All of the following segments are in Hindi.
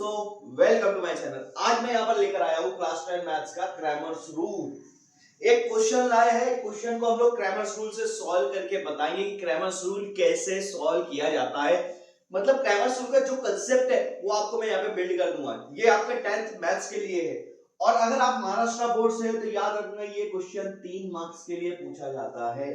दोस्तों, वेलकम टू माय चैनल। आज मैं यहाँ पर लेकर आया हूँ क्लास 10 मैथ्स का क्रैमर्स रूल। एक क्वेश्चन लाए हैं। क्वेश्चन को हम लोग क्रैमर्स रूल से सॉल्व करके बताएंगे कि क्रैमर्स रूल कैसे सॉल्व किया जाता है। मतलब क्रैमर्स रूल का जो कंसेप्ट है वो आपको मैं यहाँ पे बिल्ड कर दूंगा। ये आपके 10th मैथ्स के लिए है और अगर आप महाराष्ट्र बोर्ड से हो तो याद रखना ये क्वेश्चन 3 मार्क्स के लिए पूछा जाता है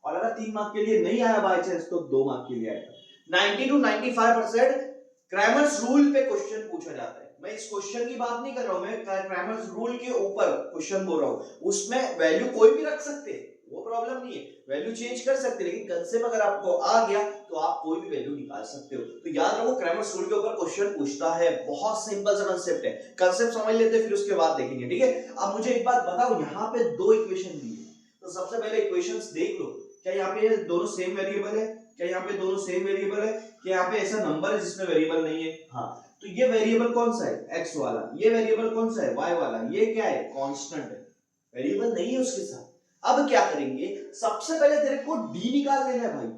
और अगर 3 मार्क्स के लिए नहीं आया बाय चांस तो 2 मार्क्स के लिए आएगा। 90 to 95% क्रैमर्स रूल पे क्वेश्चन पूछा जाता है। मैं इस क्वेश्चन की बात नहीं कर रहा हूं, मैं क्रैमर्स रूल के ऊपर क्वेश्चन बोल रहा हूं। उसमें वैल्यू कोई भी रख सकते हैं, वो प्रॉब्लम नहीं है, वैल्यू चेंज कर सकते हैं, लेकिन कंसेप्ट अगर आपको आ गया तो आप कोई भी वैल्यू निकाल सकते हो। तो याद रखो क्रैमर्स रूल के ऊपर क्वेश्चन पूछता है। बहुत सिंपल सा कंसेप्ट है, कंसेप्ट समझ लेते हैं फिर उसके बाद देखेंगे, ठीक है। अब मुझे एक बात बताओ, यहाँ पे दो इक्वेशन दी है तो सबसे पहले इक्वेशंस देख लो। क्या यहाँ पे दोनों सेम वेरिएबल है? क्या यहाँ पे दोनों सेम वेरिएबल है? क्या यहाँ पे ऐसा नंबर है जिसमें वेरिएबल नहीं है? हाँ, तो ये वेरिएबल कौन सा है? x वाला। ये वेरिएबल कौन सा है? y वाला। ये क्या है? कांस्टेंट है, वेरिएबल नहीं है उसके साथ। अब क्या करेंगे, सबसे पहले तेरे को d निकाल लेना है भाई।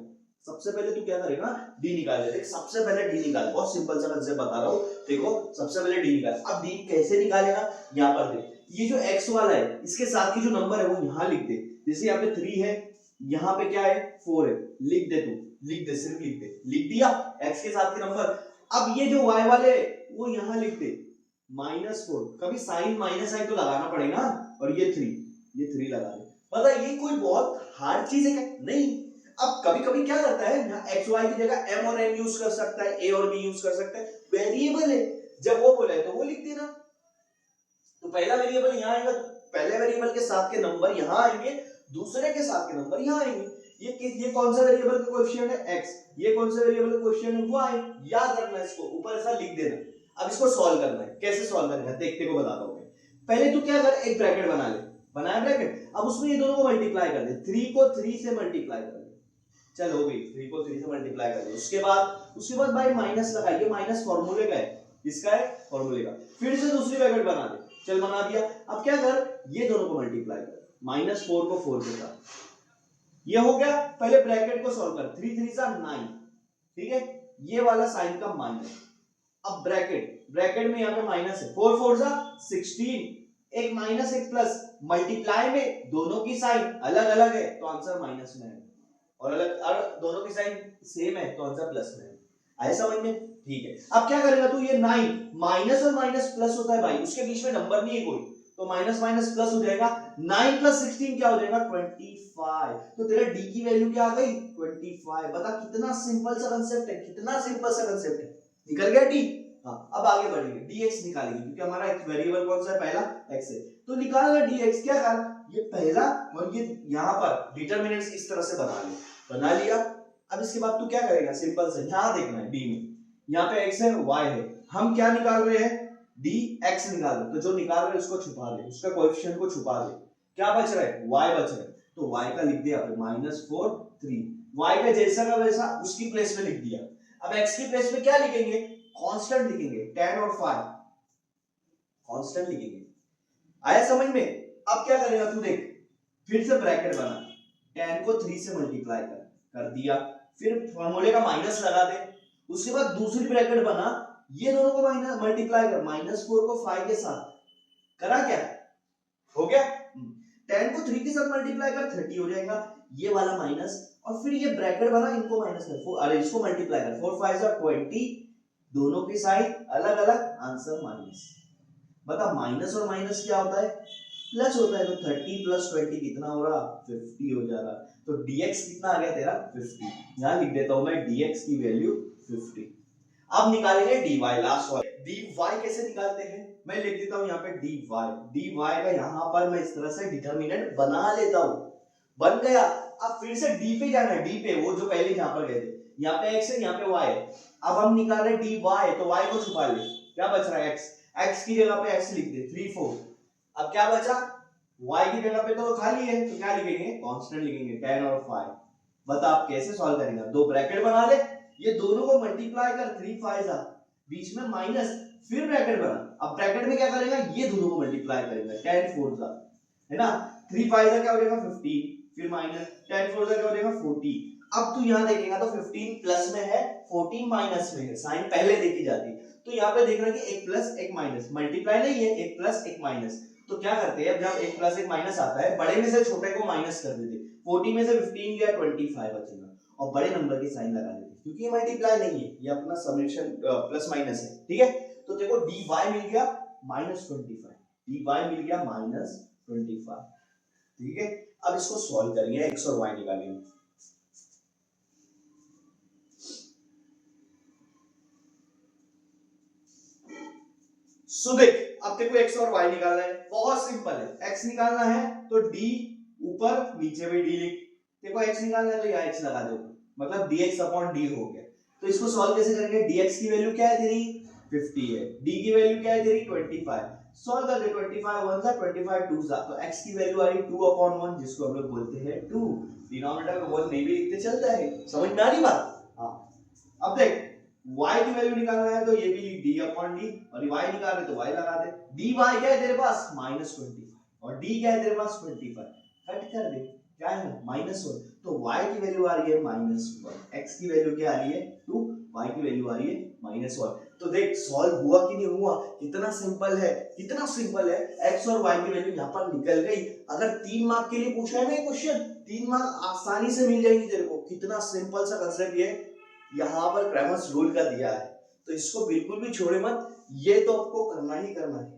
सबसे पहले तू क्या करेगा? d निकाल ले। देख सबसे पहले d निकाल, बहुत सिंपल सा कंसेप्ट बता रहा हूं। देखो सबसे पहले d निकाल। अब d कैसे निकालेगा? यहाँ पर देख, ये जो x वाला है इसके साथ की जो नंबर है वो यहाँ लिख दे। जैसे यहाँ पे 3 है, यहाँ पे क्या है? 4 है। लिख दे, तू लिख दे, सिर्फ लिख दे। लिख दिया x के साथ के नंबर। अब ये जो y वाले वो यहाँ लिख दे -4। कभी साइन माइनस साइन तो लगाना पड़ेगा और ये 3 लगा दे। पता है ये कोई बहुत हार्ड चीज है क्या? नहीं। अब कभी कभी क्या करता है, यहाँ x y की जगह m और n यूज कर सकता है, a और b यूज कर सकता है। वेरिएबल है, जब वो बोला है तो वो लिख देना। तो पहला वेरिएबल यहाँ आएगा, पहले वेरिएबल के साथ के नंबर यहाँ आएंगे, दूसरे के साथ के नंबर यहाँ आएंगे। ये कौन सा वेरिएबल का कोएफिशिएंट है? x। ये कौन सा वेरिएबल का कोएफिशिएंट है? y। याद रखना इसको, ऊपर ऐसा लिख देना। अब इसको सॉल्व करना है। कैसे सॉल्व करना है देखते को बताता हूं मैं। पहले तू क्या कर, एक ब्रैकेट बना ले। बनाया ब्रैकेट, अब उसमें ये दोनों को मल्टीप्लाई कर दे। 3 को 3 से मल्टीप्लाई कर दे। चलो हो गई, 3 को 3 से मल्टीप्लाई कर दे। उसके बाद भाई माइनस लगा। ये माइनस फार्मूले का है, किसका है? फार्मूले का। फिर से दूसरी ब्रैकेट बना दे। चल बना दिया। अब क्या कर, ये दोनों को मल्टीप्लाई कर। -4 को 4 के साथ। ये हो गया। पहले ब्रैकेट को सॉल्व कर। 3 3 सा 9, ठीक है। ये वाला साइन का माइनस। अब ब्रैकेट में यहाँ पे माइनस है। 4 4 सा 16, एक माइनस एक प्लस। मल्टीप्लाई में दोनों की साइन अलग अलग है तो आंसर माइनस में है, और अलग दोनों की साइन सेम है तो आंसर प्लस में है। आया समझ में? ठीक है। अब क्या करेगा तू, ये 9 माइनस और माइनस प्लस होता है भाई, उसके बीच में नंबर नहीं है कोई, तो माइनस माइनस प्लस हो जाएगा। 9 प्लस 16 क्या हो जाएगा? 25। तो तेरा d की वैल्यू क्या आ गई? 25। बता कितना सिंपल सा कंसेप्ट है, कितना सिंपल सा कंसेप्ट है। निकल गया d। हाँ, अब आगे बढ़ेंगे, dx निकालेंगे क्योंकि हमारा वेरिएबल कौन सा है? पहला x है, तो निकालना dx। क्या कर, ये पहला और ये यहाँ पर डिटरमिनेंट्स इस तरह से बना लिया। अब इसके बाद तू क्या करेगा? सिंपल से यहाँ देखना है, d में यहाँ पे x है y है, हम क्या निकाल रहे हैं? dx निकाल रहे। तो जो निकाल रहे हैं उसको छुपा दे, उसका कोएफिशिएंट को छुपा दे। क्या बच रहा है? y बच रहा है, तो y का लिख दिया -4 3। y का जैसा का वैसा उसकी प्लेस में लिख दिया। अब x की प्लेस में क्या लिखेंगे? कांस्टेंट लिखेंगे। 10 और 5 कांस्टेंट लिखेंगे। आया समझ में? अब क्या करेगा तू देख, फिर से ब्रैकेट बना। 10 को 3 से मल्टीप्लाई कर दिया, फिर फार्मूले का माइनस लगा दे। उसके बाद दूसरी ब्रैकेट बना, ये दोनों को माइनस मल्टीप्लाई कर। -4 को 5 के साथ करा। क्या हो गया? 10 को 3 के साथ मल्टीप्लाई कर, 30 हो जाएगा। ये वाला माइनस, और फिर ये ब्रैकेट बना, इनको माइनस कर। अरे इसको मल्टीप्लाई कर। 4 5 जा 20, दोनों की साइन अलग अलग, आंसर माइनस। बता माइनस और माइनस क्या होता है? प्लस होता है। तो 30 प्लस 20 कितना हो रहा? 50 हो जा रहा। तो dx कितना आ गया तेरा? 50। यहां लिख देता हूं मैं dx की वैल्यू 50। अब निकालेंगे dy, लास्ट वाला। dy कैसे निकालते हैं? मैं लिख देता हूं यहाँ पे dy का यहाँ पर मैं इस तरह से डिटरमिनेंट बना लेता हूं। बन गया। अब फिर से d पे जाना है, d पे, वो जो पहले यहाँ पर गए थे। यहाँ पे x है, यहाँ पे y है। अब हम निकाल रहे dy, तो y को छुपा ले। क्या बच रहा है? x की जगह पे x लिख दे 3 4। अब क्या बचा? y की जगह पे तो खाली है, तो क्या लिखेंगे? कांस्टेंट लिखेंगे। 10 और 5। बता आप कैसे सॉल्व करेंगे? दो ब्रैकेट बना ले, ये दोनों को मल्टीप्लाई कर। 3 5 जा, बीच में माइनस, फिर ब्रैकेट बना। अब ब्रैकेट में क्या करेगा? ये दोनों को मल्टीप्लाई करेगा। 10 4 जा, है ना। 3 5 जा क्या हो जाएगा? 15, फिर माइनस 10 4 जा क्या हो जाएगा? 40। अब तू यहां देखेगा तो 15 प्लस में है, 14 माइनस में है, साइन पहले देखी जाती है। तो यहाँ पे देख रहे हैं कि एक प्लस एक माइनस, मल्टीप्लाई नहीं है, एक प्लस एक माइनस। तो क्या करते हैं, जब एक प्लस एक माइनस आता है, बड़े में से छोटे को माइनस कर देते, 40 में से 15 गया 25 बचेगा, और बड़े नंबर के साइन लगा देते, क्योंकि ये मल्टीप्लाई नहीं है, ये अपना समेशन प्लस माइनस है, ठीक है। तो देखो dy मिल गया -25, dy मिल गया -25, ठीक है। अब इसको सॉल्व करेंगे, x और y निकालेंगे। सो देख, अब देखो x और y निकालना है, बहुत सिंपल है। x निकालना है तो d ऊपर, नीचे भी d लिख, देखो x निकालना है तो यहाँ x लगा दो, मतलब dx अपॉन d हो गया। तो इसको सॉल्व कैसे करेंगे, dx की वैल्यू क्या है तेरी 50 है, d की वैल्यू क्या है तेरी 25, सॉल्व कर दे, 25 1 जा 25 2 जा, तो x की वैल्यू आ रही 2 अपॉन 1, जिसको हम लोग बोलते हैं 2। डिनोमिनेटर में 1 नहीं भी लिखते चलता है, समझ में आ रही बात। हाँ, अब देख y की वैल्यू निकालना है तो ये भी लिख d अपॉन d, और y निकाल रहे तो y लगा दे। dy क्या है तेरे पास -25, और d क्या है तेरे पास 25, कट कर दे, क्या है -1, तो y की वैल्यू आ रही है -1, x की वैल्यू क्या आ रही है 2, y की वैल्यू आ रही है -1। तो देख सॉल्व हुआ कि नहीं हुआ, कितना सिंपल है, कितना सिंपल है। x और y की वैल्यू यहाँ पर निकल गई। अगर 3 मार्क के लिए पूछा है ना क्वेश्चन, 3 मार्क आसानी से मिल जाएगी तेरे को, कितना सिंपल सा कंसेप्ट ये यहाँ पर क्रैमर्स रूल का दिया है। तो इसको बिल्कुल भी छोड़े मत, ये तो आपको करना ही करना है।